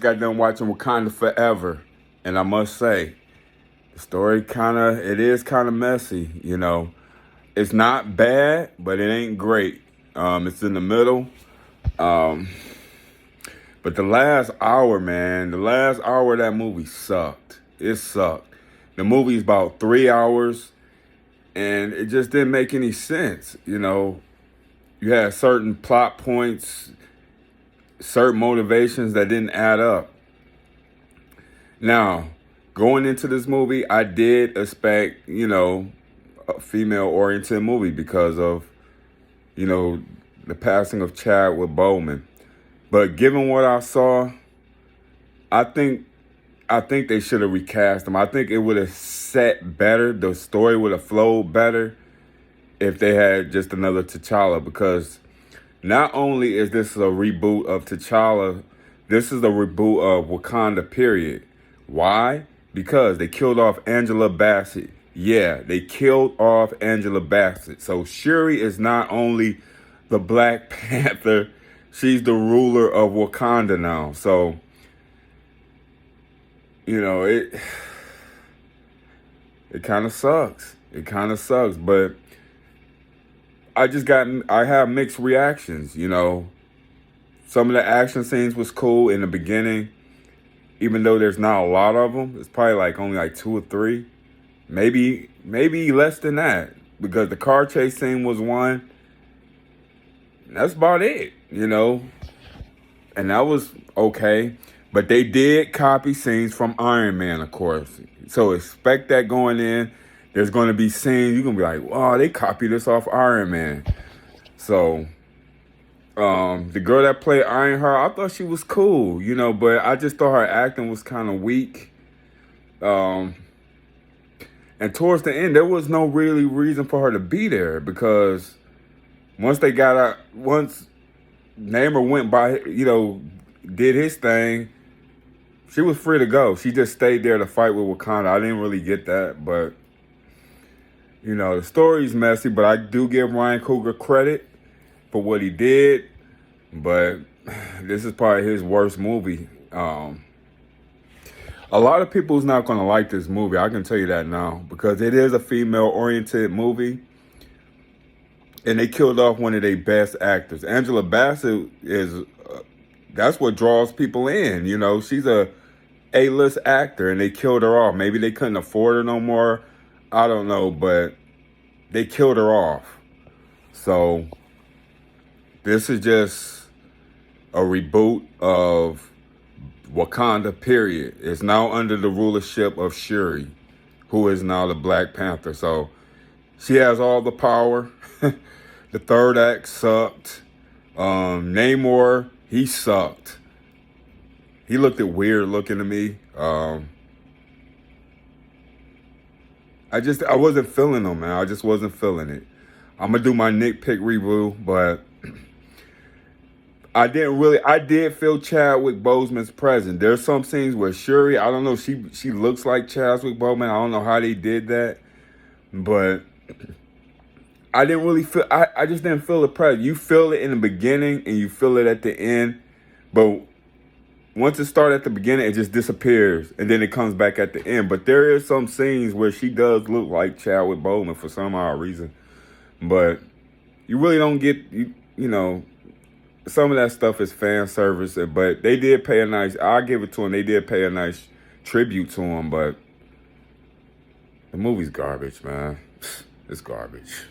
Got done watching Wakanda Forever, and I must say, the story it is kind of messy. It's not bad, but it ain't great. It's in the middle. Um, but the last hour, man, the last hour of that movie sucked. It sucked. The movie's about 3 hours, and it just didn't make any sense. You had certain plot points, certain motivations that didn't add up. Now, going into this movie, I did expect, a female-oriented movie because of, the passing of Chadwick Boseman. But given what I saw, I think they should have recast him. I think it would have set better. The story would have flowed better if they had just another T'Challa, because not only is this a reboot of T'Challa, this is a reboot of Wakanda, period. Why? Because they killed off Angela Bassett. Yeah, they killed off Angela Bassett. So Shuri is not only the Black Panther, she's the ruler of Wakanda now. So, it kind of sucks. It kind of sucks, but I have mixed reactions. Some of the action scenes was cool in the beginning, even though there's not a lot of them. It's probably only 2 or 3, maybe less than that, because the car chase scene was one. That's about it, and that was okay. But they did copy scenes from Iron Man, of course. So expect that going in. There's going to be scenes you're going to be like, wow, they copied this off Iron Man. So, the girl that played Ironheart, I thought she was cool, but I just thought her acting was kind of weak. And towards the end, there was no really reason for her to be there, because once Namor went by, did his thing, she was free to go. She just stayed there to fight with Wakanda. I didn't really get that, but the story's messy, but I do give Ryan Coogler credit for what he did. But this is probably his worst movie. A lot of people's not going to like this movie. I can tell you that now, because it is a female-oriented movie, and they killed off one of their best actors. Angela Bassett that's what draws people in. She's a A-list actor, and they killed her off. Maybe they couldn't afford her no more. I don't know, but they killed her off. So this is just a reboot of Wakanda, period. It's now under the rulership of Shuri, who is now the Black Panther. So she has all the power. The third act sucked. Namor, he sucked. He looked weird looking to me. I wasn't feeling him, man. I just wasn't feeling it. I'm gonna do my nitpick review, but I did feel Chadwick Boseman's presence. There's some scenes where Shuri, I don't know, she looks like Chadwick Boseman. I don't know how they did that, but I didn't really feel, I just didn't feel the presence. You feel it in the beginning and you feel it at the end, but once it starts at the beginning, it just disappears, and then it comes back at the end. But there is some scenes where she does look like Chadwick Boseman for some odd reason. But you really don't get, some of that stuff is fan service. But they did pay I'll give it to them, they did pay a nice tribute to him. But the movie's garbage, man. It's garbage.